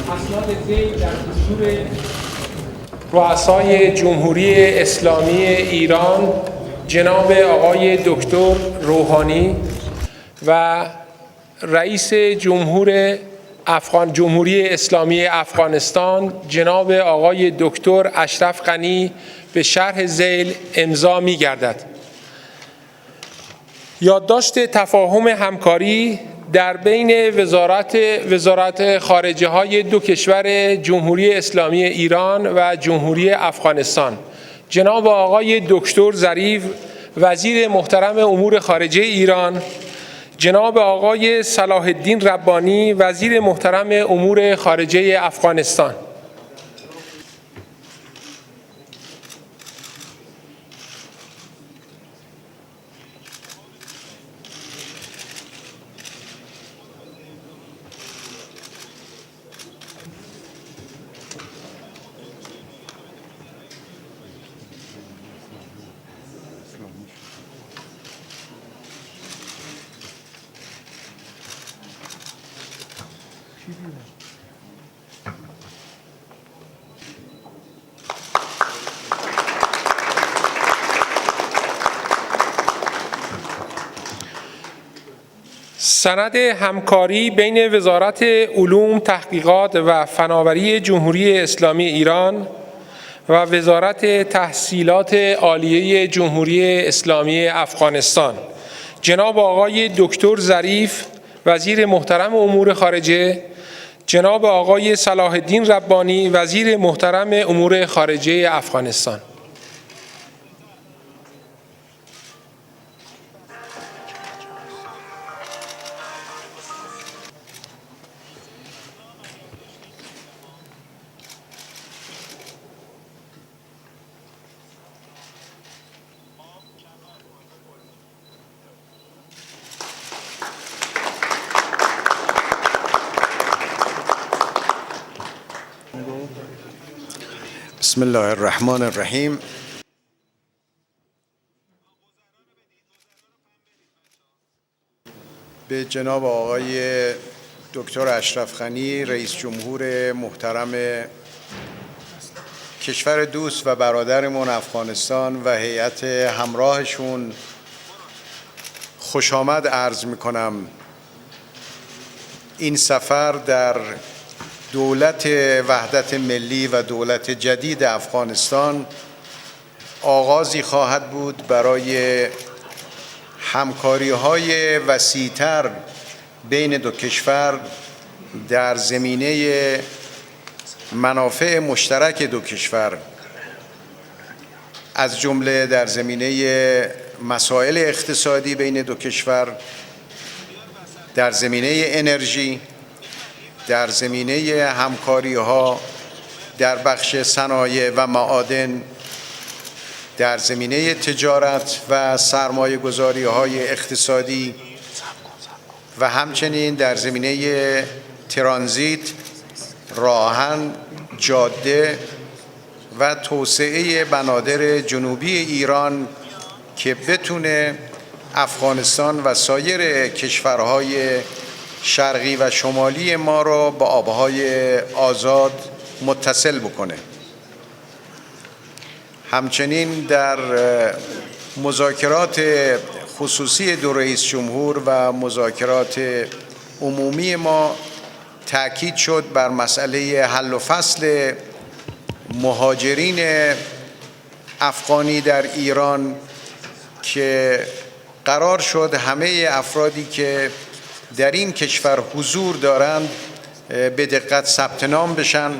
اسناد ذیل در حضور رؤسای جمهوری اسلامی ایران جناب آقای دکتر روحانی و رئیس جمهوری اسلامی افغانستان جناب آقای دکتر اشرف غنی به شرح ذیل امضا می‌گردد. یادداشت تفاهم همکاری در بین وزارت خارجه های دو کشور جمهوری اسلامی ایران و جمهوری افغانستان جناب آقای دکتر ظریف وزیر محترم امور خارجه ایران، جناب آقای صلاح الدین ربانی وزیر محترم امور خارجه افغانستان. سند همکاری بین وزارت علوم، تحقیقات و فناوری جمهوری اسلامی ایران و وزارت تحصیلات عالیه جمهوری اسلامی افغانستان جناب آقای دکتر ظریف وزیر محترم امور خارجه، جناب آقای صلاح الدین ربانی وزیر محترم امور خارجه افغانستان. بسم الله الرحمن الرحیم. به جناب آقای دکتر اشرف غنی رئیس جمهور محترم کشور دوست و برادرمون افغانستان و هیئت همراهشون خوش آمد عرض میکنم. این سفر در دولت وحدت ملی و دولت جدید افغانستان آغازی خواهد بود برای همکاری‌های وسیع‌تر بین دو کشور در زمینه منافع مشترک دو کشور، از جمله در زمینه مسائل اقتصادی بین دو کشور، در زمینه انرژی، در زمینه همکاری‌ها در بخش صنایع و معادن، در زمینه تجارت و سرمایه‌گذاری‌های اقتصادی و همچنین در زمینه ترانزیت، راهن، جاده و توسعه بنادر جنوبی ایران که بتونه افغانستان و سایر کشورهای شرقی و شمالی ما را با آبهای آزاد متصل بکنه. همچنین در مذاکرات خصوصی دو رئیس جمهور و مذاکرات عمومی ما تأکید شد بر مسئله حل و فصل مهاجرین افغانی در ایران که قرار شد همه افرادی که در این کشور حضور دارند به دقت ثبت نام بشن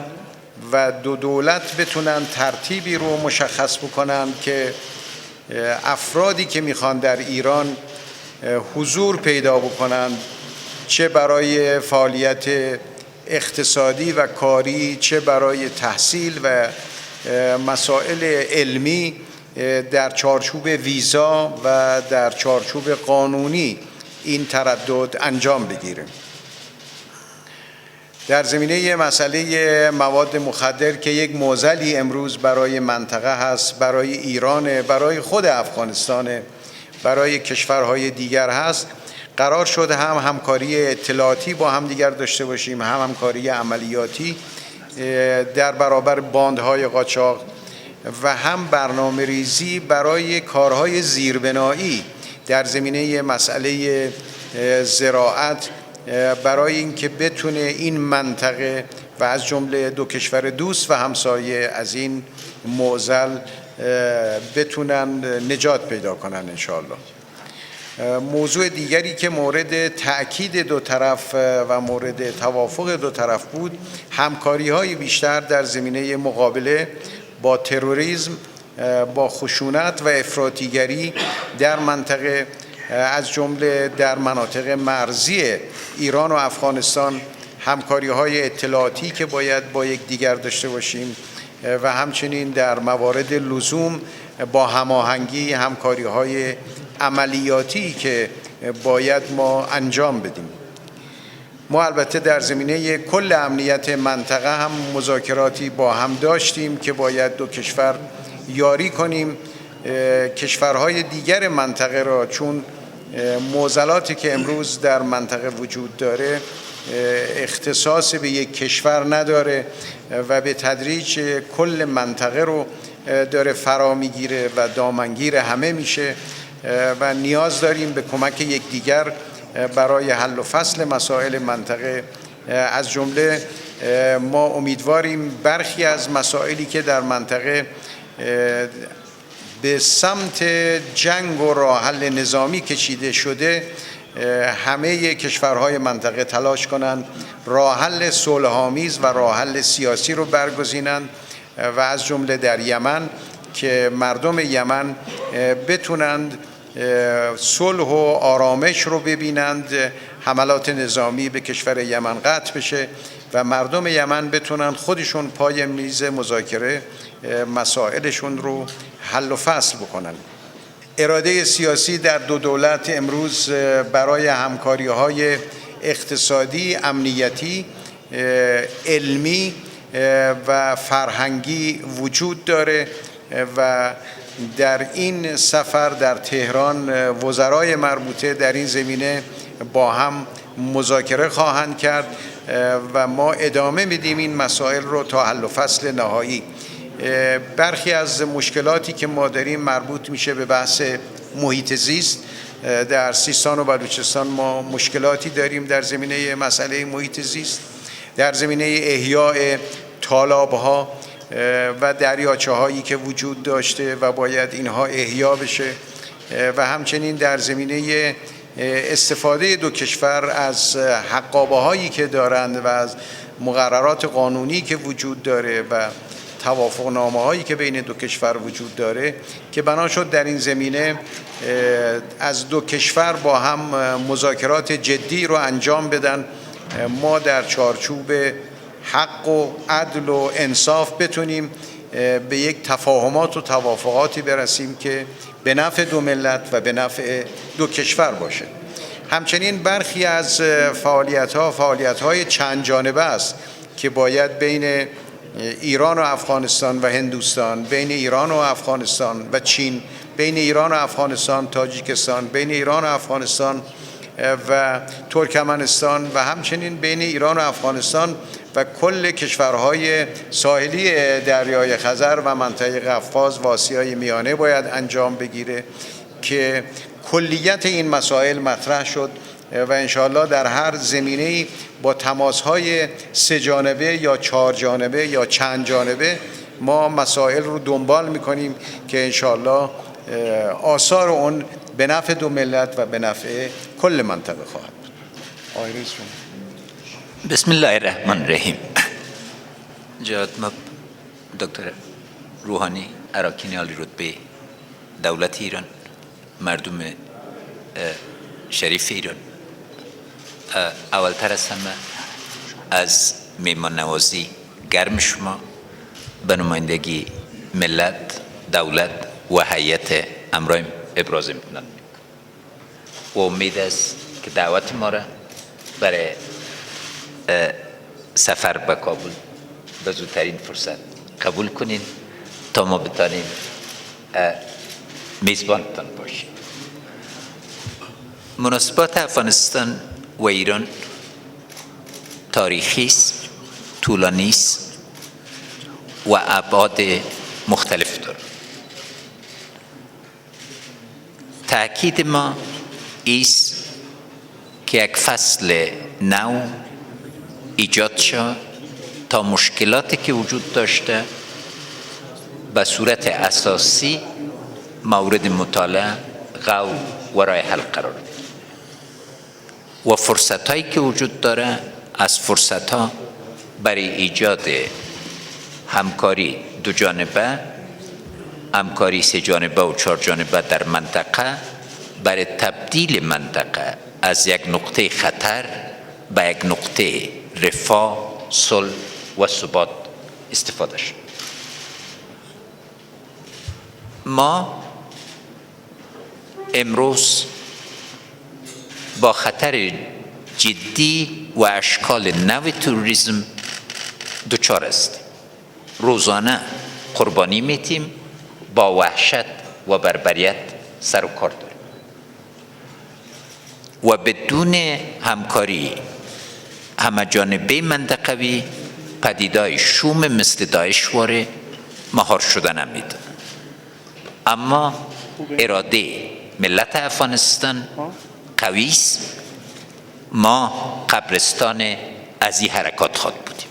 و دو دولت بتونن ترتیبی رو مشخص بکنن که افرادی که میخوان در ایران حضور پیدا بکنن، چه برای فعالیت اقتصادی و کاری، چه برای تحصیل و مسائل علمی، در چارچوب ویزا و در چارچوب قانونی این تردد انجام بگیره. در زمینه مسئله مواد مخدر که یک معضلی امروز برای منطقه هست، برای ایران، برای خود افغانستان، برای کشورهای دیگر هست، قرار شد هم همکاری اطلاعاتی با هم دیگر داشته باشیم، هم همکاری عملیاتی در برابر باندهای قاچاق و هم برنامه ریزی برای کارهای زیربنایی در زمینه مسئله زراعت، برای اینکه بتونه این منطقه و از جمله دو کشور دوست و همسایه از این معضل بتونن نجات پیدا کنن انشاءالله. موضوع دیگری که مورد تأکید دو طرف و مورد توافق دو طرف بود، همکاری‌های بیشتر در زمینه مقابله با تروریسم، با خشونت و افراطیگری در منطقه، از جمله در مناطق مرزی ایران و افغانستان، همکاری‌های اطلاعاتی که باید با یکدیگر داشته باشیم و همچنین در موارد لزوم با هماهنگی همکاری‌های عملیاتی که باید ما انجام بدیم. ما البته در زمینه کل امنیت منطقه هم مذاکراتی با هم داشتیم که باید دو کشور یاری کنیم کشورهای دیگر منطقه را، چون معضلاتی که امروز در منطقه وجود داره اختصاص به یک کشور نداره و به تدریج کل منطقه رو داره فرا میگیره و دامنگیر همه میشه و نیاز داریم به کمک یکدیگر برای حل و فصل مسائل منطقه. از جمله ما امیدواریم برخی از مسائلی که در منطقه به سمت جنگ و راه حل نظامی کشیده شده، همه کشورهای منطقه تلاش کنند راه حل صلح‌آمیز و راه حل سیاسی رو برگزینند و از جمله در یمن که مردم یمن بتونند صلح و آرامش رو ببینند، حملات نظامی به کشور یمن قطع بشه و مردم یمن بتونن خودشون پای میز مذاکره مسائلشون رو حل و فصل بکنن. اراده سیاسی در دو دولت امروز برای همکاری‌های اقتصادی، امنیتی، علمی و فرهنگی وجود داره و در این سفر در تهران وزرای مربوطه در این زمینه با هم مذاکره خواهند کرد و ما ادامه میدیم این مسائل رو تا حل و فصل نهایی. برخی از مشکلاتی که ما داریم مربوط میشه به بحث محیط زیست. در سیستان و بلوچستان ما مشکلاتی داریم در زمینه مسئله محیط زیست، در زمینه احیاء تالاب‌ها و دریاچه هایی که وجود داشته و باید اینها احیا بشه و همچنین در زمینه استفاده دو کشور از حقابه هایی که دارند و از مقررات قانونی که وجود داره و توافقنامه هایی که بین دو کشور وجود داره که بنا شد در این زمینه از دو کشور با هم مذاکرات جدی رو انجام بدن، ما در چارچوب حق و عدل و انصاف بتونیم به یک تفاهمات و توافقاتی برسیم که به نفع دو ملت و به نفع دو کشور باشه. همچنین برخی از فعالیت‌های چند جانبه است که باید بین ایران و افغانستان و هندوستان، بین ایران و افغانستان و چین، بین ایران و افغانستان، تاجیکستان، بین ایران و افغانستان و ترکمنستان و همچنین بین ایران و افغانستان و کل کشورهای ساحلی دریای خزر و منطقه قفقاز و آسیای میانه باید انجام بگیره که کلیت این مسائل مطرح شد و انشاءالله در هر زمینه‌ای با تماس‌های سه جانبه یا چهار جانبه یا چند جانبه ما مسائل رو دنبال می‌کنیم که انشاءالله آثار اون به نفع دو ملت و به نفع کل منطقه خواهد بود. بسم الله الرحمن الرحیم. جناب دکتر روحانی، اراکین عالی رتبه دولت ایران، مردم شریف ایران، اولتر از همه از میهمان نوازی گرم شما به نمایندگی ملت، دولت و هیئت امرای ابراز امتنان و امید است که دعوت ما را برای سفر به کابل به زودترین فرصت قبول کنین تا ما بتانیم میزبانتان باشیم. مناسبات افغانستان و ایران تاریخی است، طولانی است و ابعاد مختلف دارد. تأکید ما است که یک فصل نو ایجاد شد تا مشکلاتی که وجود داشته به صورت اساسی مورد مطالعه، غور و راه حل قرار بگیرد و فرصت‌هایی که وجود داره از فرصت‌ها برای ایجاد همکاری دو جانبه، همکاری سه جانبه و چهار جانبه در منطقه برای تبدیل منطقه از یک نقطه خطر به یک نقطه رفاه، صلح و ثبات استفاده شد. ما امروز با خطر جدی و اشکال نو تروریسم دچار است. روزانه قربانی میتیم، با وحشت و بربریت سر و کار داریم و بدون همکاری همه جانبه منطقوی پدیده‌های شوم مثل داعش واره مهار شده نمیده. اما اراده ملت افغانستان قوی است. ما قبرستان از این حرکات خواهد بودیم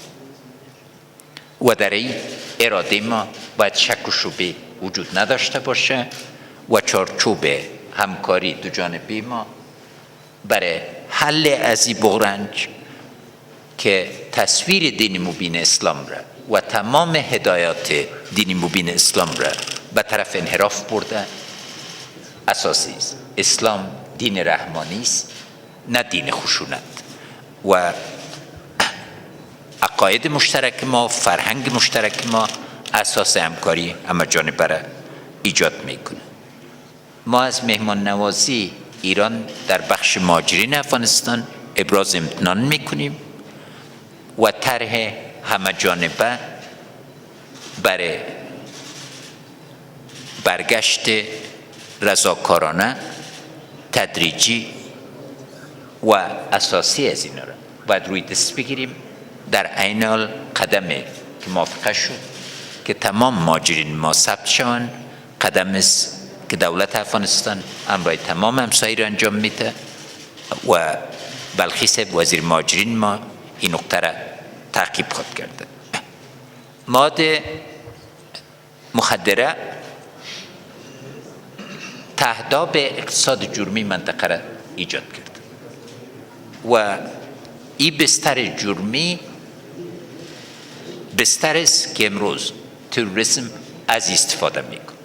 و در این اراده ما باید شک و شبهه وجود نداشته باشه و چارچوب همکاری دو جانبه ما برای حل از این بحران که تصویر دین مبین اسلام را و تمام هدایات دین مبین اسلام را به طرف انحراف برده اساسی است. اسلام دین رحمانی است، نه دین خشونت و عقاید مشترک ما، فرهنگ مشترک ما اساس همکاری همه جانبه را ایجاد میکنه. ما از مهمان نوازی ایران در بخش مهاجرین افغانستان ابراز امتنان میکنیم و طرح همه جانبه برای برگشت رضاکارانه، تدریجی و اساسی از این را باید روی دست بگیریم. در عین حال قدم که موافقه شد که تمام مهاجرین ما ثبت شوند، قدم است که دولت افغانستان همراه تمام همسایه را انجام میده و بلخیس وزیر مهاجرین ما این نکته را تعقیب خواهد کرده. مواد مخدره تهداب اقتصاد جرمی منطقه را ایجاد کرد و این بستر جرمی بستر است که امروز تروریسم از استفاده میکنه.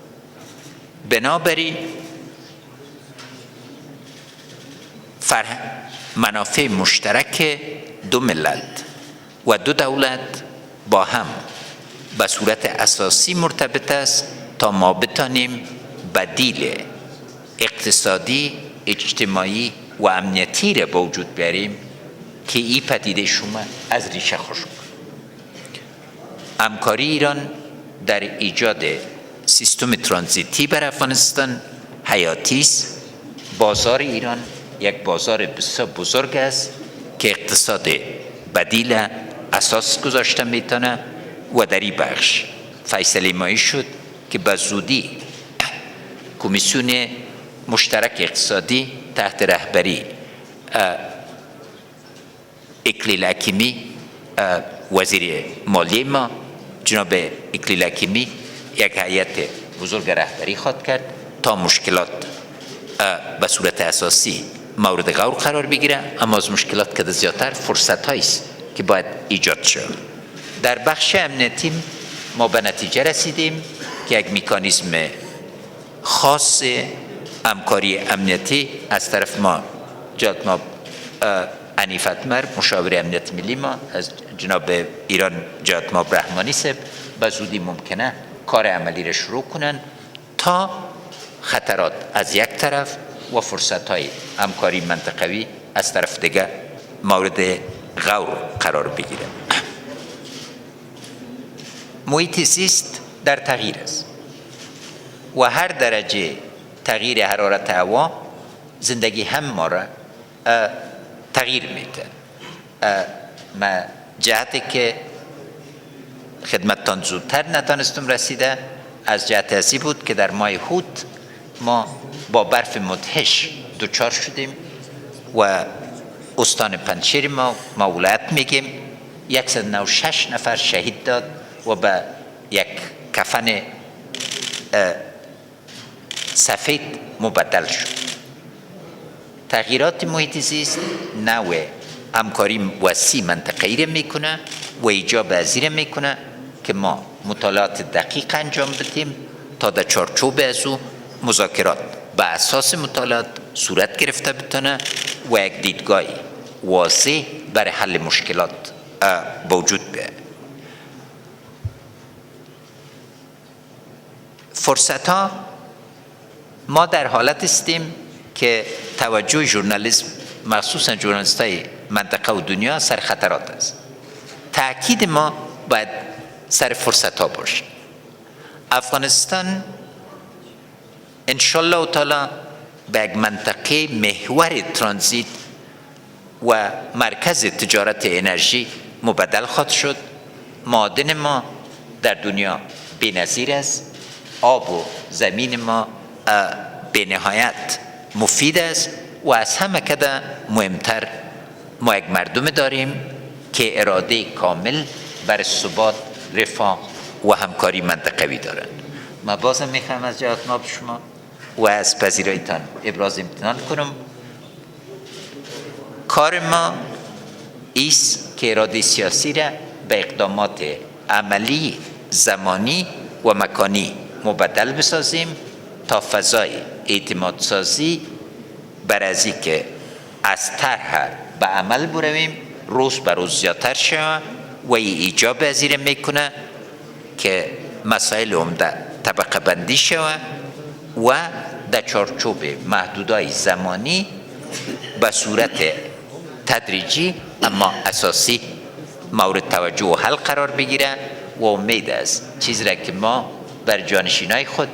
بنابراین منافع مشترک دو ملت و دو دولت با هم به صورت اساسی مرتبط است تا ما بتانیم بدیل اقتصادی، اجتماعی و امنیتی را به وجود بیاریم که این پدیده شما از ریشه خشک. همکاری ایران در ایجاد سیستم ترانزیتی بر افغانستان حیاتی است. بازار ایران یک بازار بسیار بزرگ است که اقتصاد بدیل اساس گذاشته میتونه و در این بخش فیصله مایی شد که به زودی کمیسیون مشترک اقتصادی تحت رهبری اکلیل حکیمی وزیر مالی ما جناب اکلیل حکیمی یک هیئت بزرگ رهبری خواهد کرد تا مشکلات به صورت اساسی مورد غور قرار بگیره، اما از مشکلات که زیادتر فرصت هایی است که باید ایجاد شد. در بخش امنیتی ما به نتیجه رسیدیم که یک مکانیزم خاص همکاری امنیتی از طرف ما جناب حنیف اتمر مشاور امنیت ملی ما از جناب ایران جناب رحمانی صاحب به زودی ممکنه کار عملی را شروع کنن تا خطرات از یک طرف و فرصت‌های همکاری منطقوی از طرف دیگر مورد غور قرار بگیره. محیط زیست در تغییر است و هر درجه تغییر حرارت هوا زندگی هم ما را تغییر میده. ما جهتی که خدمتتان زودتر نتانستم رسیده از جهت ازی بود که در ماه هود ما با برف مدهش دوچار شدیم و استان پنجشیر ما ولایت میگیم 196 نفر شهید داد و به یک کفن سفید مبدل شد. تغییرات محیط زیست نوع همکاری وسیع منطقه‌ای را میکنه و ایجاب پذیر میکنه که ما مطالعات دقیق انجام بدیم تا در چارچوب از او مذاکرات به اساس مطالعات صورت گرفته بتونه و یک دیدگاه واضح برای حل مشکلات به وجود بیاید. فرصت ها ما در حالت استیم که توجه ژورنالیسم مخصوصا ژورنالیست های منطقه و دنیا سر خطرات است. تأکید ما باید سر فرصت ها باشه. افغانستان انشالله تعالی به یک منطقه محور ترانزیت و مرکز تجارت انرژی مبدل خواهد شد. معادن ما در دنیا بی‌نظیر است. آب و زمین ما به نهایت مفید است و از همه کده مهمتر ما یک مردم داریم که اراده کامل بر ثبات، رفاه و همکاری منطقوی دارند. ما بازم میخوام از جناب شما و از پذیراییتان ابراز امتنان کنم. کار ما ایست که اراده سیاسی را به اقدامات عملی، زمانی و مکانی مبدل بسازیم تا فضای اعتماد سازی بر از که از طرح به عمل برویم روز به روز زیادتر شود و ایجاب پذیر میکنه که مسائل عمده طبقه بندی شود و در چارچوب محدودهای زمانی به صورت تدریجی اما اساسی مورد توجه و حل قرار بگیره و امید است چیزی را که ما بر جانشینای خود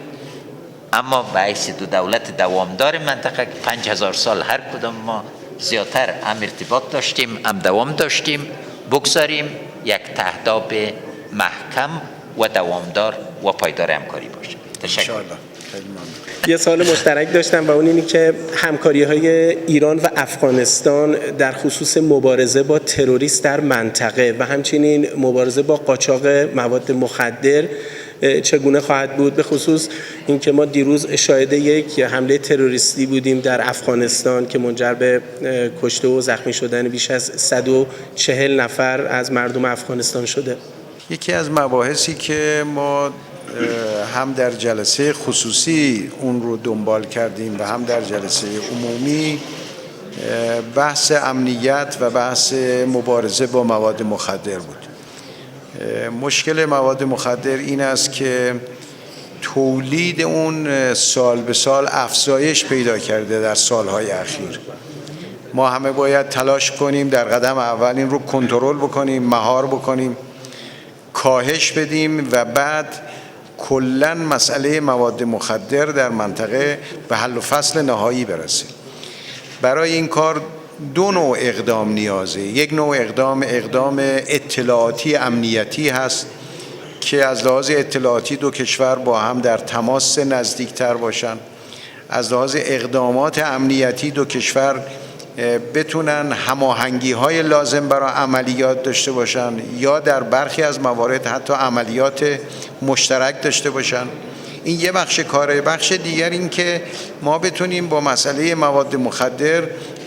اما به حیث دو دولت دوامدار منطقه 5000 سال هر کدام ما زیادتر هم ارتباط داشتیم هم دوام داشتیم بگذاریم یک تهداب محکم و دوامدار و پایدار همکاری باشه. تشکر. یه سوال مشترک داشتم و اون اینی که همکاری‌های ایران و افغانستان در خصوص مبارزه با تروریست در منطقه و همچنین مبارزه با قاچاق مواد مخدر چگونه خواهد بود، به خصوص اینکه ما دیروز شاهد یک حمله تروریستی بودیم در افغانستان که منجر به کشته و زخمی شدن بیش از 140 نفر از مردم افغانستان شده. یکی از مباحثی که ما هم در جلسه خصوصی اون رو دنبال کردیم و هم در جلسه عمومی بحث امنیت و بحث مبارزه با مواد مخدر بود. مشکل مواد مخدر این است که تولید اون سال به سال افزایش پیدا کرده در سالهای اخیر. ما همه باید تلاش کنیم در قدم اول این رو کنترل بکنیم، مهار بکنیم، کاهش بدیم و بعد کلاً مسئله مواد مخدر در منطقه به حل و فصل نهایی برسیم. برای این کار دو نوع اقدام نیازه. یک نوع اقدام اطلاعاتی امنیتی هست که از لحاظ اطلاعاتی دو کشور با هم در تماس نزدیکتر باشن. از لحاظ اقدامات امنیتی دو کشور بتونن هماهنگی‌های لازم برای عملیات داشته باشن یا در برخی از موارد حتی عملیات مشترک داشته باشن. این یه بخش کاره. بخش دیگر این که ما بتونیم با مسئله مواد مخدر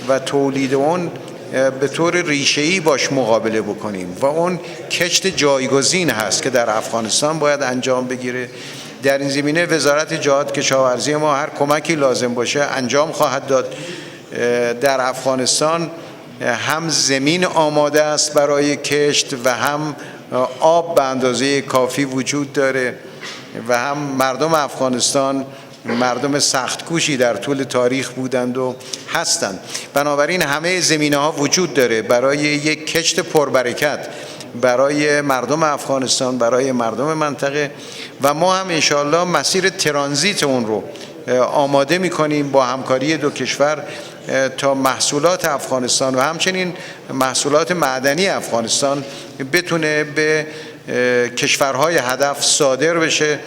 و تولید اون به طور ریشه‌ای باش مقابله بکنیم و اون کشت جایگزین هست که در افغانستان باید انجام بگیره. در این زمینه وزارت جهاد کشاورزی ما هر کمکی لازم باشه انجام خواهد داد. در افغانستان هم زمین آماده است برای کشت و هم آب به اندازه کافی وجود داره و هم مردم افغانستان مردم سخت‌کوشی در طول تاریخ بودند و هستند. بنابراین همه زمینه‌ها وجود داره برای یک کشت پربرکت برای مردم افغانستان، برای مردم منطقه و ما هم انشاءالله مسیر ترانزیت اون رو آماده می‌کنیم با همکاری دو کشور تا محصولات افغانستان و همچنین محصولات معدنی افغانستان بتونه به کشورهای هدف صادر بشه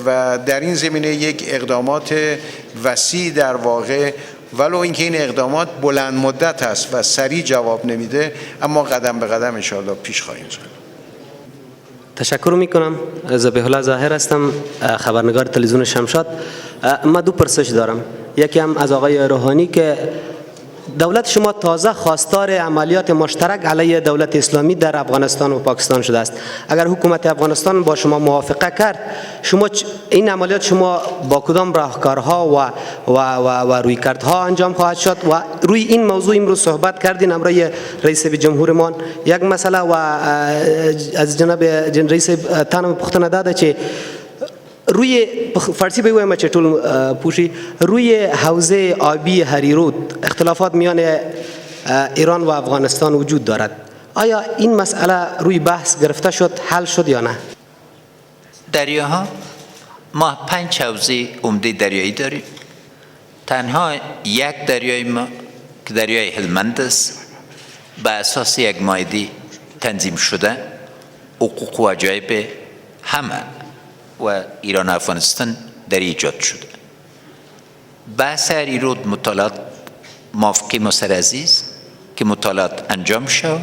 و در این زمینه یک اقدامات وسیع در واقع، ولو اینکه این اقدامات بلند مدت است و سریع جواب نمیده، اما قدم به قدم ان شاءالله پیش خواهیم رفت. تشکر میکنم. ذبیح الله ظاهر هستم، خبرنگار تلویزیون شمشاد. من دو پرسش دارم. یکی هم از آقای روحانی که دولت شما تازه خواستار عملیات مشترک علیه دولت اسلامی در افغانستان و پاکستان شده است. اگر حکومت افغانستان با شما موافقه کرد، شما این عملیات شما با کدام راهکارها و رویکردها انجام خواهد شد و روی این موضوع امروز صحبت کردین همراه رئیس جمهورمان. یک مسئله و از جناب رئیس تانم پختنه داده که روی فارسی بگویم چه طول پوشی روی حوزه آبی هریرود اختلافات میان ایران و افغانستان وجود دارد. آیا این مسئله روی بحث گرفته شد، حل شد یا نه؟ دریاها ما 5 حوزه عمده دریایی داریم. تنها یک دریای ما که دریای هلمند است به اساس یک مائده تنظیم شده، حقوق و وجایب همه و ایران و افغانستان در ایجاد شده. بحث هریرود مطالعات موافقه مصر عزیز که مطالعات انجام شد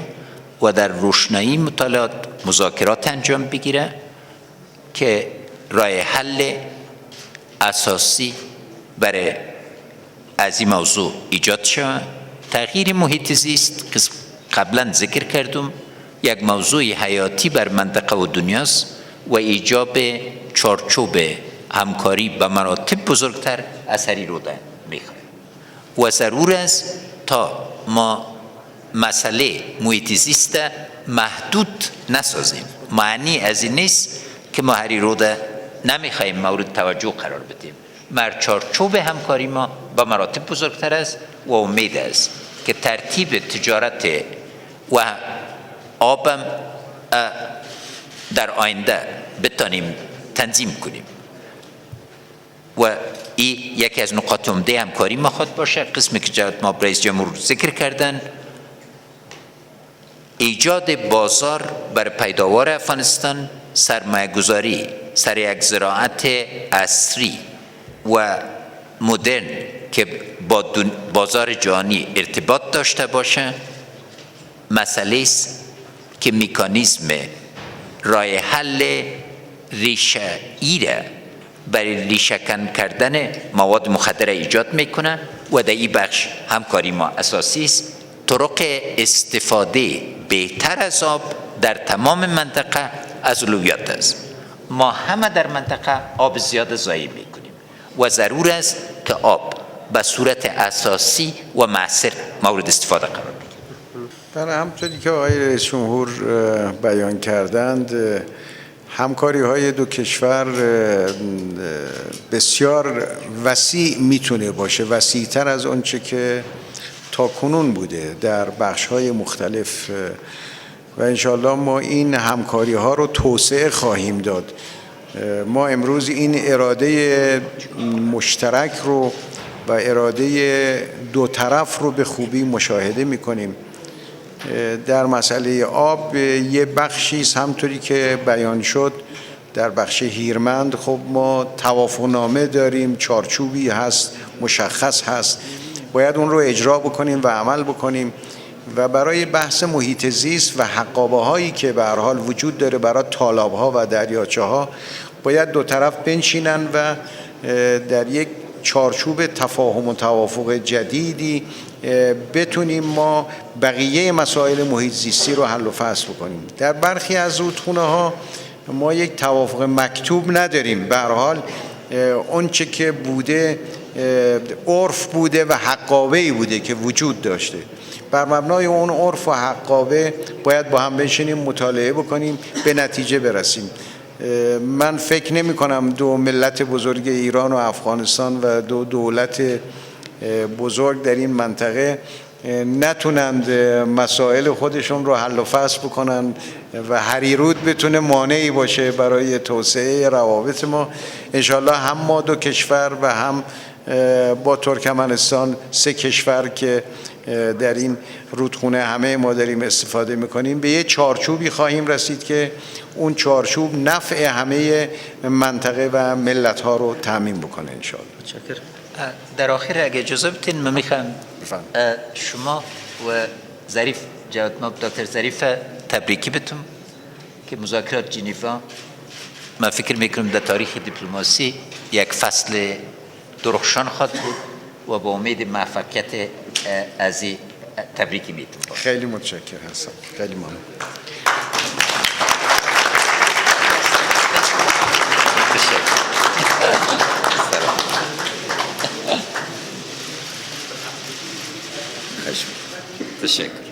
و در روشنایی مطالعات مذاکرات انجام بگیره که راه حل اساسی برای از این موضوع ایجاد شد. تغییر محیط زیست که قبلا ذکر کردم یک موضوع حیاتی بر منطقه و دنیاست و ایجاب چارچوب همکاری به مراتب بزرگتر از هریرود میخواد و ضرور است تا ما مسئله محیط زیست محدود نسازیم. معنی از این نیست که ما هریرود نمیخوایم مورد توجه قرار بدیم. چارچوب همکاری ما به مراتب بزرگتر است و امید است که ترتیب تجارت و آبم در آینده بتانیم تنظیم کنیم و این یکی از نقاط عمده همکاری ما خود باشه. قسمی که جناب رئیس جمهور ذکر کردن، ایجاد بازار بر پیداوار افغانستان، سرمایه گذاری سر یک زراعت عصری و مدرن که با بازار جهانی ارتباط داشته باشه، مسئله است که مکانیزم راه حل ریشه ایره برای ریشه کن کردن مواد مخدر ایجاد میکنه و در این بخش همکاری ما اساسی است. طرق استفاده بهتر از آب در تمام منطقه از اولویت است. ما همه در منطقه آب زیاد ضایع میکنیم و ضرور است که آب به صورت اساسی و مؤثر مورد استفاده قرار بگیرد. برای همونطوری که آقای رئیس جمهور بیان کردند، همکاری های دو کشور بسیار وسیع میتونه باشه، وسیع‌تر از آنچه که تا کنون بوده در بخش های مختلف و انشالله ما این همکاری ها رو توسعه خواهیم داد. ما امروز این اراده مشترک رو و اراده دو طرف رو به خوبی مشاهده میکنیم. در مسئله آب یه بخشی است همطوری که بیان شد، در بخش هیرمند خب ما توافقنامه داریم، چارچوبی هست، مشخص هست، باید اون رو اجرا بکنیم و عمل بکنیم و برای بحث محیط زیست و حقابه هایی که به هر حال وجود داره برای تالاب ها و دریاچه ها، باید دو طرف بنشینن و در یک چارچوب تفاهم و توافق جدیدی بتونیم ما بقیه مسائل محیط زیستی رو حل و فصل بکنیم. در برخی از رودخونه ها ما یک توافق مکتوب نداریم، به هر حال اونچه که بوده عرف بوده و حقابه‌ای بوده که وجود داشته. بر مبنای اون عرف و حقابه باید با هم بنشینیم، مطالعه بکنیم، به نتیجه برسیم. من فکر نمی کنم دو ملت بزرگ ایران و افغانستان و دو دولت بزرگ در این منطقه نتونند مسائل خودشون رو حل و فصل بکنن و هریرود بتونه مانعی باشه برای توسعه روابط ما. انشالله هم ما دو کشور و هم با ترکمنستان، 3 کشور که در این رودخونه همه ما داریم استفاده میکنیم، به یه چارچوبی خواهیم رسید که اون چارچوب نفع همه منطقه و ملت ها رو تامین بکنه انشاءالله. متشکرم. در آخر اگه اجازه بدین من میخوام شما و ظریف جوادماب دکتر ظریف تبریکی بتون که مذاکرات جنیوا من فکر میکنم در تاریخ دیپلماسی یک فصل درخشان خواهد بود و با امید موفقیت از این تبریکی میتون. خیلی متشکرم هستم. خیلی ممنون. تشکر.